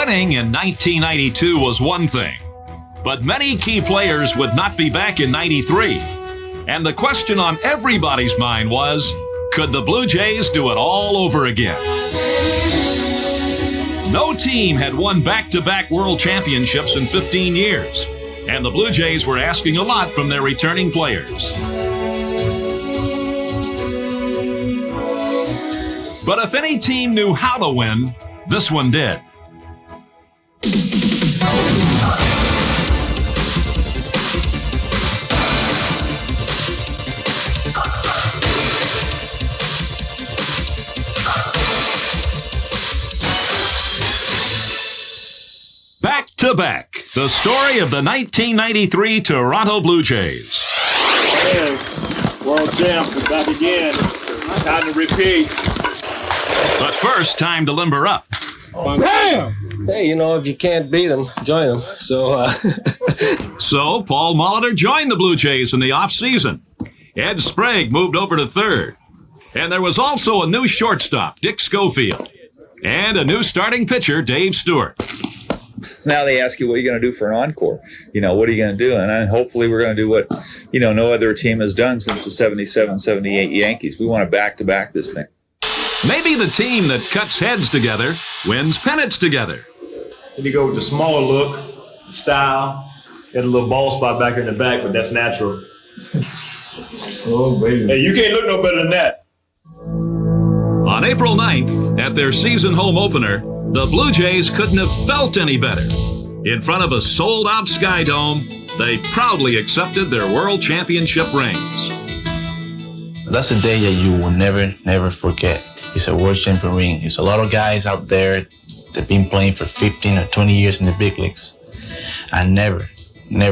Winning in 1992 was one thing, but many key players would not be back in 93. And the question on everybody's mind was, could the Blue Jays do it all over again? No team had won back-to-back world championships in 15 years, and the Blue Jays were asking a lot from their returning players. But if any team knew how to win, this one did. Back to back, the story of the 1993 Toronto Blue Jays. Hey, world champs are back again. Time to repeat. But first, time to limber up. Damn! Hey, if you can't beat them, join them. So Paul Molitor joined the Blue Jays in the offseason. Ed Sprague moved over to third. And there was also a new shortstop, Dick Schofield. And a new starting pitcher, Dave Stewart. Now they ask you, what are you going to do for an encore? What are you going to do? And hopefully we're going to do what, no other team has done since the 77, 78 Yankees. We want to back-to-back this thing. Maybe the team that cuts heads together wins pennants together. You go with the smaller look, style, and a little ball spot back in the back, but that's natural. Oh, baby. Hey, you can't look no better than that. On April 9th, at their season home opener, the Blue Jays couldn't have felt any better. In front of a sold-out Sky Dome, they proudly accepted their World Championship rings. That's a day that you will never forget. It's a World Champion ring. There's a lot of guys out there that have been playing for 15 or 20 years in the big leagues and never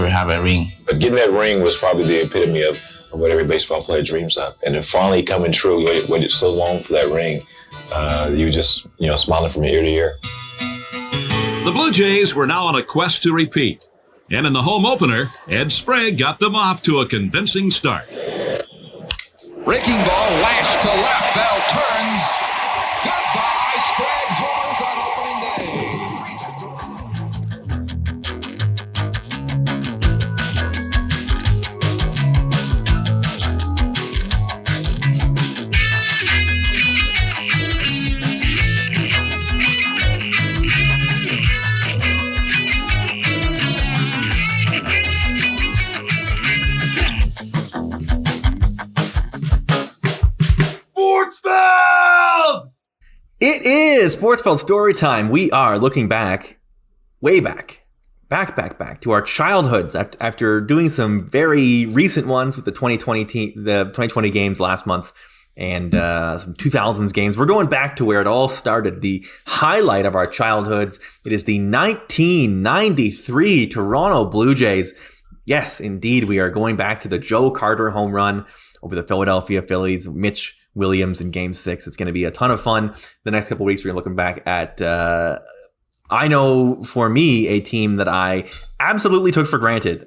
have a ring. But getting that ring was probably the epitome of what every baseball player dreams of. And it finally coming true. You waited so long for that ring. You were just, smiling from ear to ear. The Blue Jays were now on a quest to repeat. And in the home opener, Ed Sprague got them off to a convincing start. Breaking ball, lashed to left. Bell turns. Goodbye, Sprague. Homers on opening day. 3-2 Toronto. Sportsfeld! It is Sportsfeld Storytime. We are looking back, way back to our childhoods after doing some very recent ones with the 2020 games last month and some 2000s games. We're going back to where it all started, the highlight of our childhoods. It is the 1993 Toronto Blue Jays. Yes, indeed, we are going back to the Joe Carter home run over the Philadelphia Phillies. Mitch Williams in Game 6. It's going to be a ton of fun. The next couple of weeks, we're looking back at, I know for me, a team that I absolutely took for granted.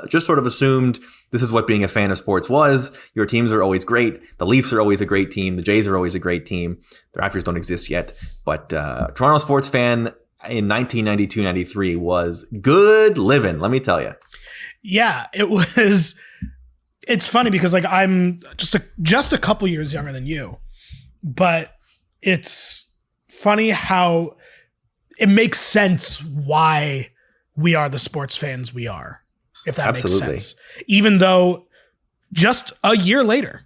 Just sort of assumed this is what being a fan of sports was. Your teams are always great. The Leafs are always a great team. The Jays are always a great team. The Raptors don't exist yet. But Toronto sports fan in 1992-93 was good living, let me tell you. Yeah, it was. It's funny because I'm just a couple years younger than you, but it's funny how it makes sense why we are the sports fans we are, if that Absolutely. makes sense. Even though just a year later,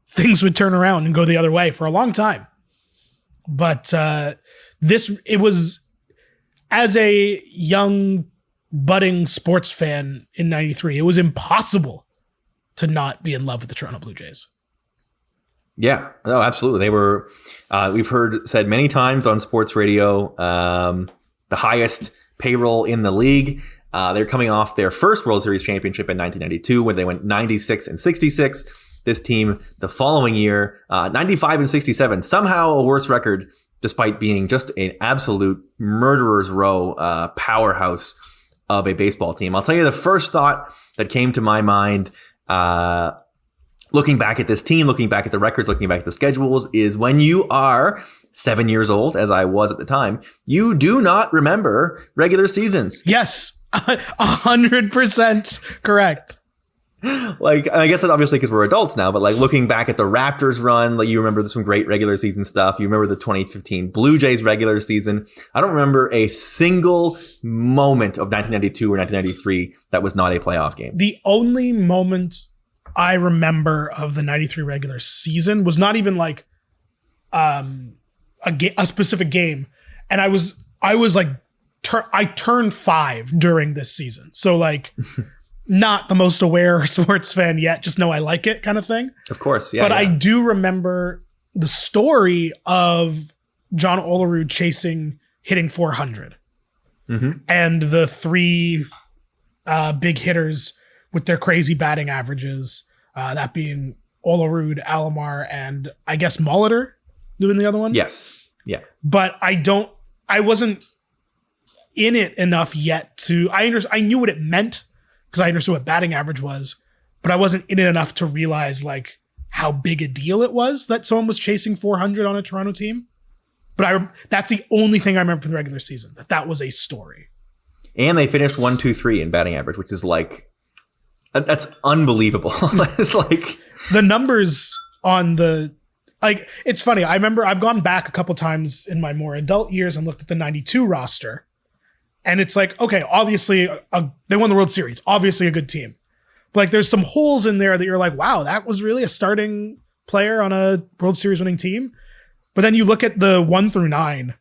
things would turn around and go the other way for a long time. But it was, as a young budding sports fan in 93, it was impossible to not be in love with the Toronto Blue Jays. Yeah, no, absolutely. They were, we've heard said many times on sports radio, the highest payroll in the league. They're coming off their first World Series championship in 1992 when they went 96-66. This team the following year, 95-67, somehow a worse record despite being just an absolute murderer's row powerhouse of a baseball team. I'll tell you the first thought that came to my mind looking back at this team, looking back at the records, looking back at the schedules, is when you are 7 years old, as I was at the time, you do not remember regular seasons. Yes, 100% correct. Like, I guess that's obviously because we're adults now, but like looking back at the Raptors run, like you remember some great regular season stuff. You remember the 2015 Blue Jays regular season. I don't remember a single moment of 1992 or 1993 that was not a playoff game. The only moment I remember of the 93 regular season was not even like a specific game. And I was like, I turned 5 during this season. So like, not the most aware sports fan yet, just know I like it kind of thing. Of course, yeah. But I do remember the story of John Olerud hitting 400. And the 3 big hitters with their crazy batting averages, that being Olerud, Alomar, and I guess Molitor doing the other one. Yes. Yeah. But I wasn't in it enough yet I knew what it meant, because I understood what batting average was, but I wasn't in it enough to realize like how big a deal it was that someone was chasing 400 on a Toronto team. But that's the only thing I remember from the regular season, that was a story. And they finished 1-2-3 in batting average, which is like, that's unbelievable. It's like the numbers on like, it's funny. I remember I've gone back a couple times in my more adult years and looked at the 92 roster. And it's like, okay, obviously they won the World Series, obviously a good team. But like there's some holes in there that you're like, wow, that was really a starting player on a World Series winning team. But then you look at the 1 through 9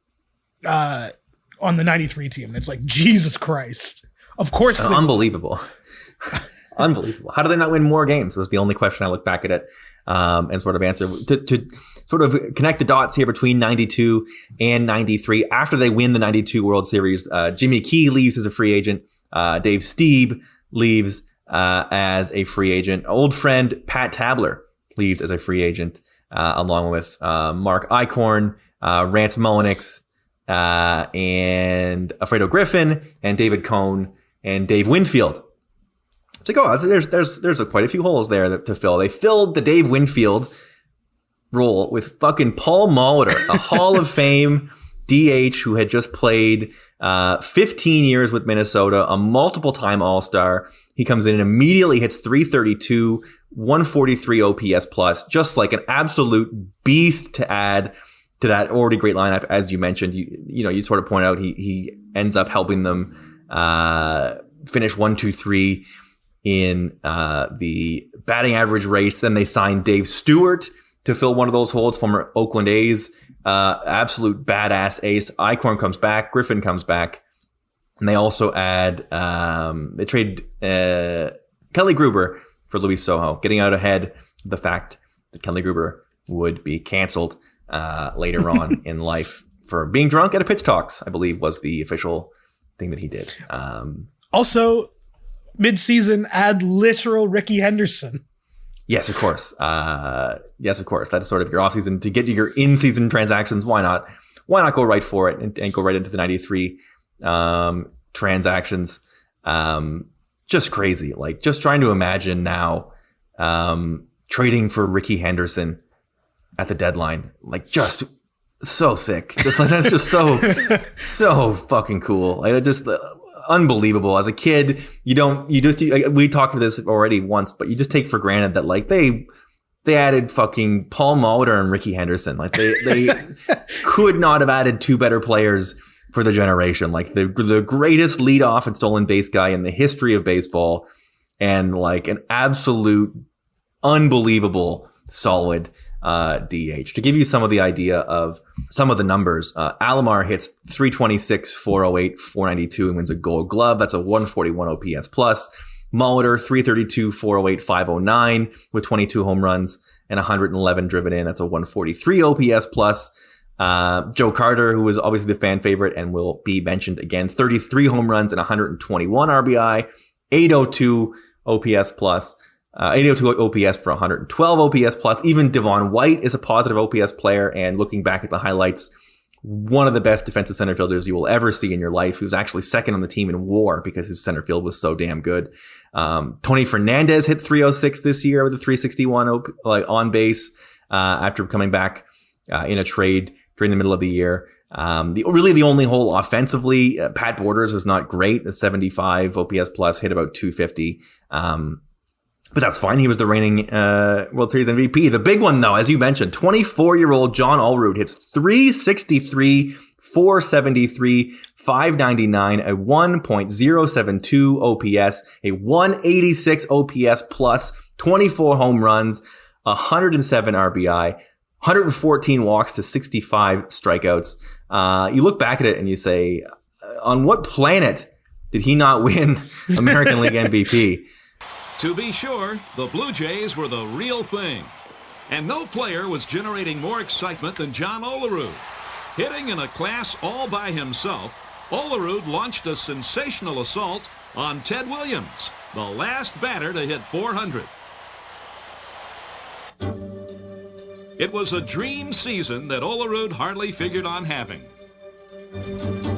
on the 93 team, and it's like, Jesus Christ. Of course. Unbelievable. Unbelievable. How do they not win more games? Was the only question I look back at it and sort of answer. To sort of connect the dots here between 92 and 93. After they win the 92 World Series, Jimmy Key leaves as a free agent. Dave Stieb leaves as a free agent. Old friend Pat Tabler leaves as a free agent, along with Mark Eichhorn, Rance Mulliniks, and Alfredo Griffin, and David Cohn, and Dave Winfield. It's like, oh, there's quite a few holes there to fill. They filled the Dave Winfield role with fucking Paul Molitor, a Hall of Fame DH who had just played 15 years with Minnesota, a multiple-time All-Star. He comes in and immediately hits 332, 143 OPS plus, just like an absolute beast to add to that already great lineup. As you mentioned, you sort of point out he ends up helping them finish 1-2-3 in the batting average race. Then they signed Dave Stewart to fill one of those holes, former Oakland A's, absolute badass ace. Eichhorn comes back, Griffin comes back, and they also add, they trade Kelly Gruber for Luis Sojo, getting out ahead of the fact that Kelly Gruber would be canceled later on in life for being drunk at a pitch talks, I believe was the official thing that he did. Also, mid-season, add literal Rickey Henderson. Yes, of course. Yes, of course. That's sort of your offseason to get to your in-season transactions. Why not? Why not go right for it and go right into the 93 transactions? Just crazy. Like, just trying to imagine now trading for Rickey Henderson at the deadline. Like, just so sick. Just like, that's just so fucking cool. Like, just unbelievable. As a kid, we talked about this already once, but you just take for granted that like they added fucking Paul Molitor and Rickey Henderson. Like they could not have added 2 better players for the generation. Like the greatest leadoff and stolen base guy in the history of baseball, and like an absolute unbelievable solid DH. To give you some of the idea of some of the numbers, Alomar hits 326, 408, 492 and wins a Gold Glove. That's a 141 OPS plus. Molitor 332, 408, 509 with 22 home runs and 111 driven in. That's a 143 OPS plus. Joe Carter, who was obviously the fan favorite and will be mentioned again, 33 home runs and 121 RBI, 802 OPS plus. 802 OPS for 112 OPS plus. Even Devon White is a positive OPS player. And looking back at the highlights, one of the best defensive center fielders you will ever see in your life. He was actually second on the team in WAR because his center field was so damn good. Tony Fernandez hit 306 this year with a 361 on base after coming back in a trade during the middle of the year. The only hole offensively, Pat Borders was not great. A 75 OPS plus, hit about 250. But that's fine. He was the reigning World Series MVP. The big one, though, as you mentioned, 24-year-old John Olerud hits 363, 473, 599, a 1.072 OPS, a 186 OPS plus, 24 home runs, 107 RBI, 114 walks to 65 strikeouts. You look back at it and you say, on what planet did he not win American League MVP? To be sure, the Blue Jays were the real thing. And no player was generating more excitement than John Olerud. Hitting in a class all by himself, Olerud launched a sensational assault on Ted Williams, the last batter to hit 400. It was a dream season that Olerud hardly figured on having.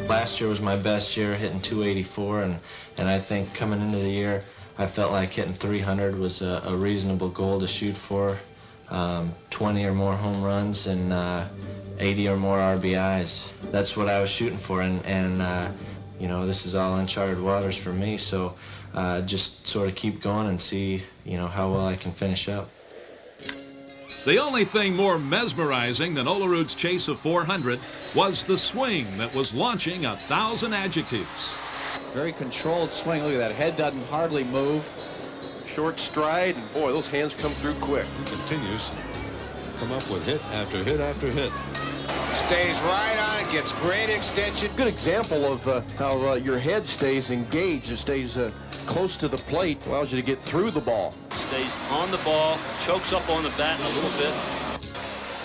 Last year was my best year, hitting 284, and I think coming into the year, I felt like hitting 300 was a reasonable goal to shoot for. 20 or more home runs and 80 or more RBIs. That's what I was shooting for, and this is all uncharted waters for me, so just sort of keep going and see, how well I can finish up. The only thing more mesmerizing than Olerud's chase of 400 was the swing that was launching 1,000 adjectives. Very controlled swing. Look at that. Head doesn't hardly move. Short stride, and boy, those hands come through quick. He continues to come up with hit after hit after hit. Stays right on it, gets great extension. Good example of how your head stays engaged. It stays close to the plate, allows you to get through the ball. Stays on the ball, chokes up on the bat a little bit.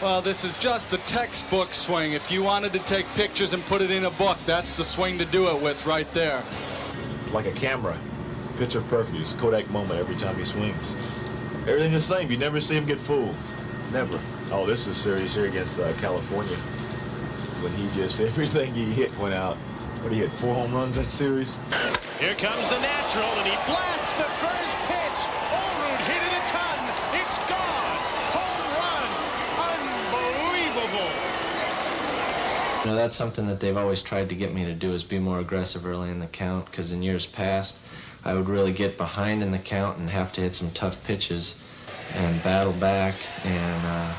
Well, this is just the textbook swing. If you wanted to take pictures and put it in a book, that's the swing to do it with right there. It's like a camera. Picture perfect. It's a Kodak moment every time he swings. Everything's the same. You never see him get fooled. Never. Oh, this is serious here against California. When he just, everything he hit went out. What, he hit 4 home runs that series? Here comes the natural, and he blasts the first pitch. Olerud hit it a ton. It's gone. Home run. Unbelievable. That's something that they've always tried to get me to do, is be more aggressive early in the count, because in years past, I would really get behind in the count and have to hit some tough pitches and battle back. And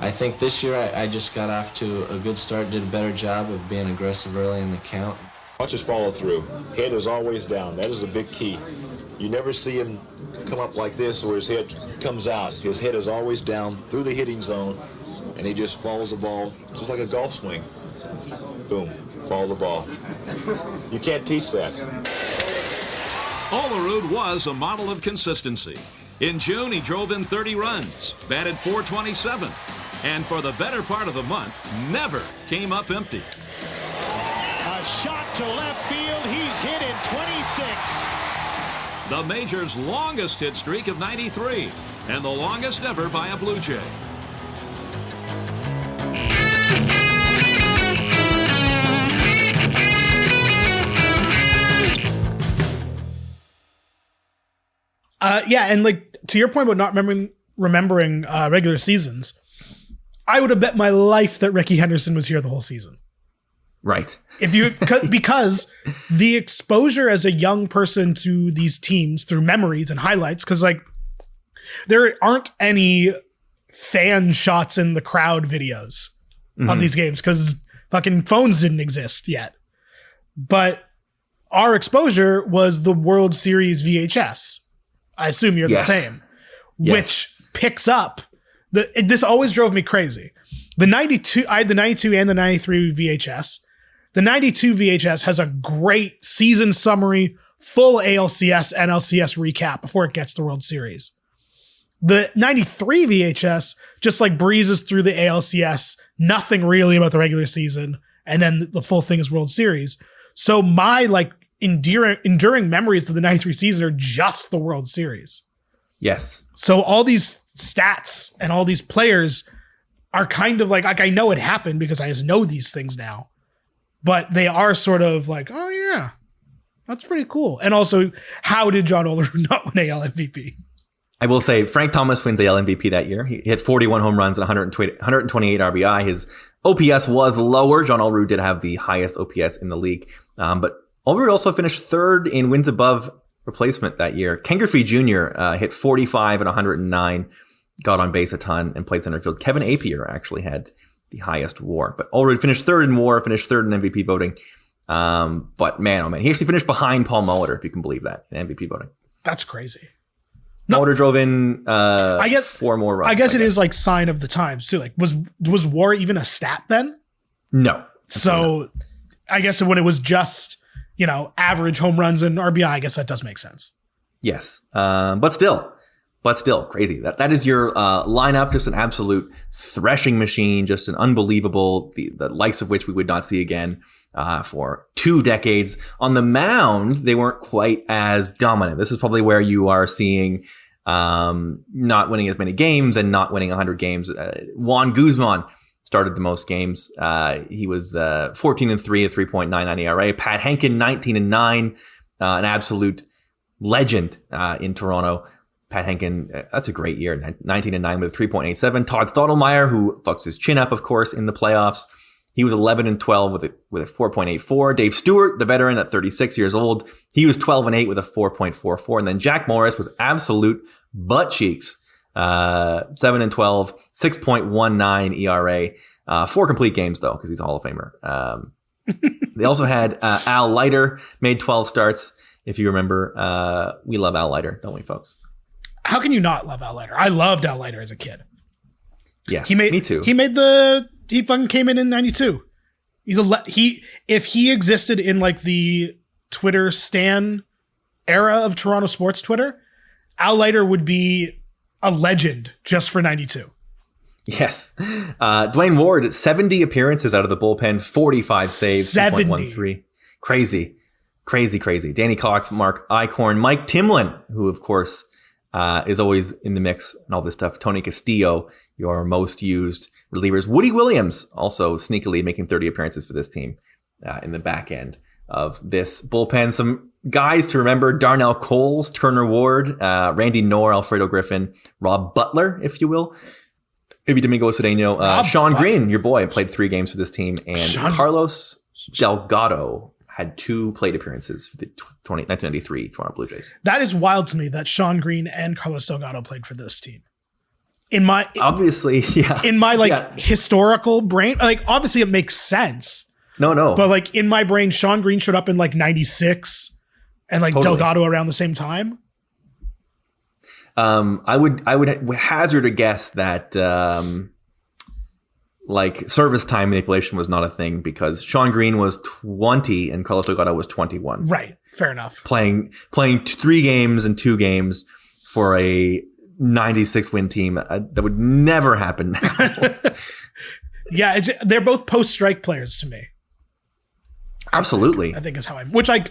I think this year I just got off to a good start, did a better job of being aggressive early in the count. Watch his follow through. Head is always down. That is a big key. You never see him come up like this where his head comes out. His head is always down through the hitting zone, and he just follows the ball just like a golf swing. Boom, follow the ball. You can't teach that. Olerud was a model of consistency. In June, he drove in 30 runs, batted .427, and for the better part of the month, never came up empty. A shot to left field. He's hit in 26. The major's longest hit streak of 93, and the longest ever by a Blue Jay. And to your point about not remembering regular seasons, I would have bet my life that Rickey Henderson was here the whole season. Right. Because the exposure as a young person to these teams through memories and highlights, because there aren't any fan shots in the crowd videos of these games because fucking phones didn't exist yet. But our exposure was the World Series VHS. I assume you're the same, which picks up this always drove me crazy. The 92, I had the 92 and the 93 VHS. The 92 VHS has a great season summary, full ALCS, NLCS recap before it gets to the World Series. The 93 VHS just breezes through the ALCS, nothing really about the regular season, and then the full thing is World Series. So my enduring memories of the 93 season are just the World Series. Yes. So all these stats and all these players are kind of I know it happened because I just know these things now, but they are sort of oh yeah, that's pretty cool. And also, how did John Olerud not win AL MVP? I will say Frank Thomas wins AL MVP that year. He hit 41 home runs and 128 RBI. His OPS was lower. John Olerud did have the highest OPS in the league. But Olerud also finished third in wins above replacement that year. Ken Griffey Jr. Hit 45 and 109, got on base a ton, and played center field. Kevin Apier actually had the highest WAR. But Olerud finished third in WAR, finished third in MVP voting. But man, oh man, he actually finished behind Paul Molitor, if you can believe that, in MVP voting. That's crazy. Molitor drove in I guess 4 more runs. I guess it is like sign of the times too. Like was WAR even a stat then? No. So I guess when it was just, average home runs and RBI, I guess that does make sense. Yes. But still crazy. That is your lineup, just an absolute threshing machine, just an unbelievable, the likes of which we would not see again for 2 decades. On the mound, they weren't quite as dominant. This is probably where you are seeing not winning as many games and not winning 100 games. Juan Guzman started the most games. He was 14-3 at 3.99 ERA. Pat Henkin, 19-9, an absolute legend in Toronto. Pat Henkin, that's a great year, 19-9 with a 3.87. Todd Stottlemyre, who fucks his chin up, of course, in the playoffs. He was 11-12 with a 4.84. Dave Stewart, the veteran at 36 years old, he was 12-8 with a 4.44. And then Jack Morris was absolute butt cheeks. 7-12, 6.19 ERA. 4 complete games though, because he's a Hall of Famer. They also had Al Leiter, made 12 starts. If you remember, we love Al Leiter, don't we, folks? How can you not love Al Leiter? I loved Al Leiter as a kid. Yes, me too. He fucking came in 92. If he existed in like the Twitter stan era of Toronto sports Twitter, Al Leiter would be a legend just for 92. Yes. Dwayne Ward, 70 appearances out of the bullpen, 45 saves, 2.13. Crazy. Danny Cox, Mark Eichhorn, Mike Timlin, who of course is always in the mix and all this stuff. Tony Castillo, your most used relievers. Woody Williams, also sneakily making 30 appearances for this team in the back end of this bullpen. Some guys to remember: Darnell Coles, Turner Ward, Randy Knorr, Alfredo Griffin, Rob Butler, if you will. Maybe Domingo Cedeno. Sean Green, your boy, played 3 games for this team. And Carlos Delgado had 2 plate appearances for the 1993 Toronto Blue Jays. That is wild to me that Sean Green and Carlos Delgado played for this team. Obviously, yeah. In my historical brain, obviously it makes sense. No. But in my brain, Sean Green showed up in 96 and totally. Delgado around the same time. I would hazard a guess that service time manipulation was not a thing, because Sean Green was 20 and Carlos Delgado was 21. Right. Fair enough. Playing 3 games and 2 games for a 96 win team. That would never happen now. Yeah. They're both post-strike players to me. Absolutely. I think is how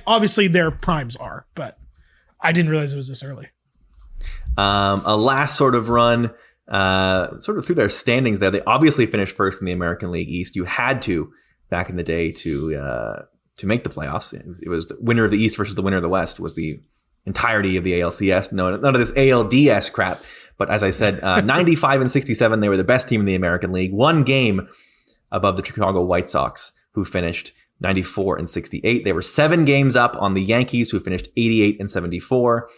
obviously their primes are, but I didn't realize it was this early. A last sort of run, sort of through their standings there. They obviously finished first in the American League East. You had to, back in the day, to make the playoffs. It was the winner of the East versus the winner of the West was the entirety of the ALCS. No, none of this ALDS crap. But as I said, 95 and 67, they were the best team in the American League. 1 game above the Chicago White Sox, who finished 94 and 68. They were 7 games up on the Yankees, who finished 88 and 74.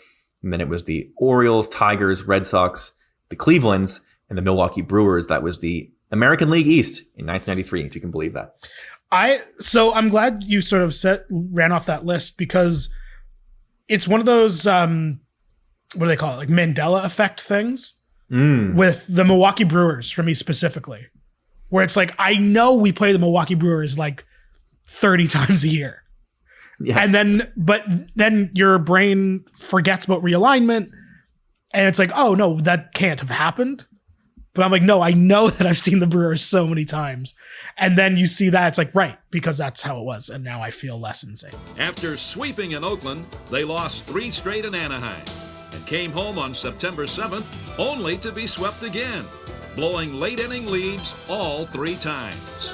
And then it was the Orioles, Tigers, Red Sox, the Clevelands, and the Milwaukee Brewers. That was the American League East in 1993, if you can believe that. So I'm glad you sort of ran off that list, because it's one of those, what do they call it? Mandela effect things with the Milwaukee Brewers for me specifically, where it's I know we play the Milwaukee Brewers 30 times a year. Yes. And then your brain forgets about realignment, and it's oh no, that can't have happened. But I'm no, I know that I've seen the Brewers so many times. And then you see that, it's right, because that's how it was. And now I feel less insane. After sweeping in Oakland, they lost 3 straight in Anaheim and came home on September 7th only to be swept again, blowing late inning leads all 3 times.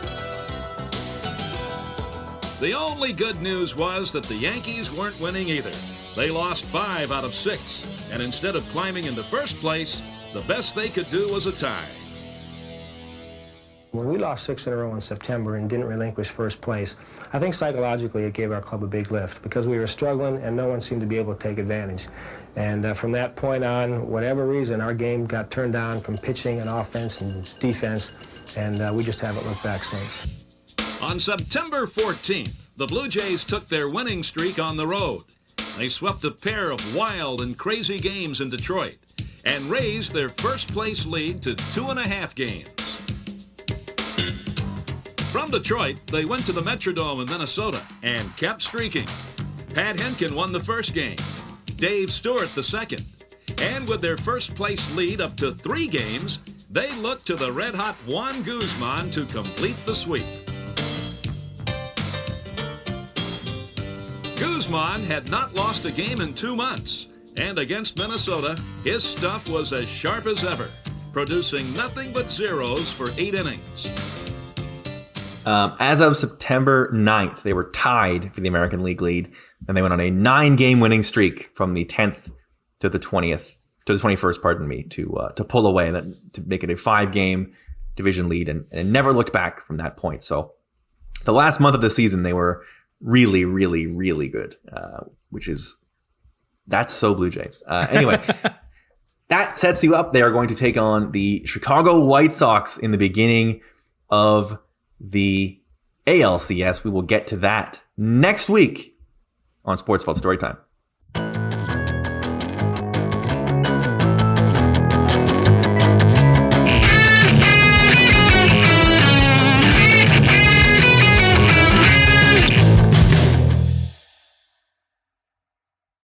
The only good news was that the Yankees weren't winning either. They lost 5 out of 6, and instead of climbing into first place, the best they could do was a tie. When we lost 6 in a row in September and didn't relinquish first place, I think psychologically it gave our club a big lift because we were struggling and no one seemed to be able to take advantage. And from that point on, whatever reason, our game got turned on from pitching and offense and defense, and we just haven't looked back since. On September 14th, the Blue Jays took their winning streak on the road. They swept a pair of wild and crazy games in Detroit and raised their first-place lead to 2.5 games. From Detroit, they went to the Metrodome in Minnesota and kept streaking. Pat Henkin won the first game, Dave Stewart the second, and with their first-place lead up to 3 games, they looked to the red-hot Juan Guzman to complete the sweep. Guzman had not lost a game in 2 months, and against Minnesota, his stuff was as sharp as ever, producing nothing but zeros for 8 innings. As of September 9th, they were tied for the American League lead, and they went on a 9-game winning streak from the 10th to the 20th, to the 21st, to pull away, to make it a 5-game division lead, and never looked back from that point. So the last month of the season, they were really, really, really good, that's so Blue Jays. Anyway, that sets you up. They are going to take on the Chicago White Sox in the beginning of the ALCS. We will get to that next week on Sportsfeld Storytime.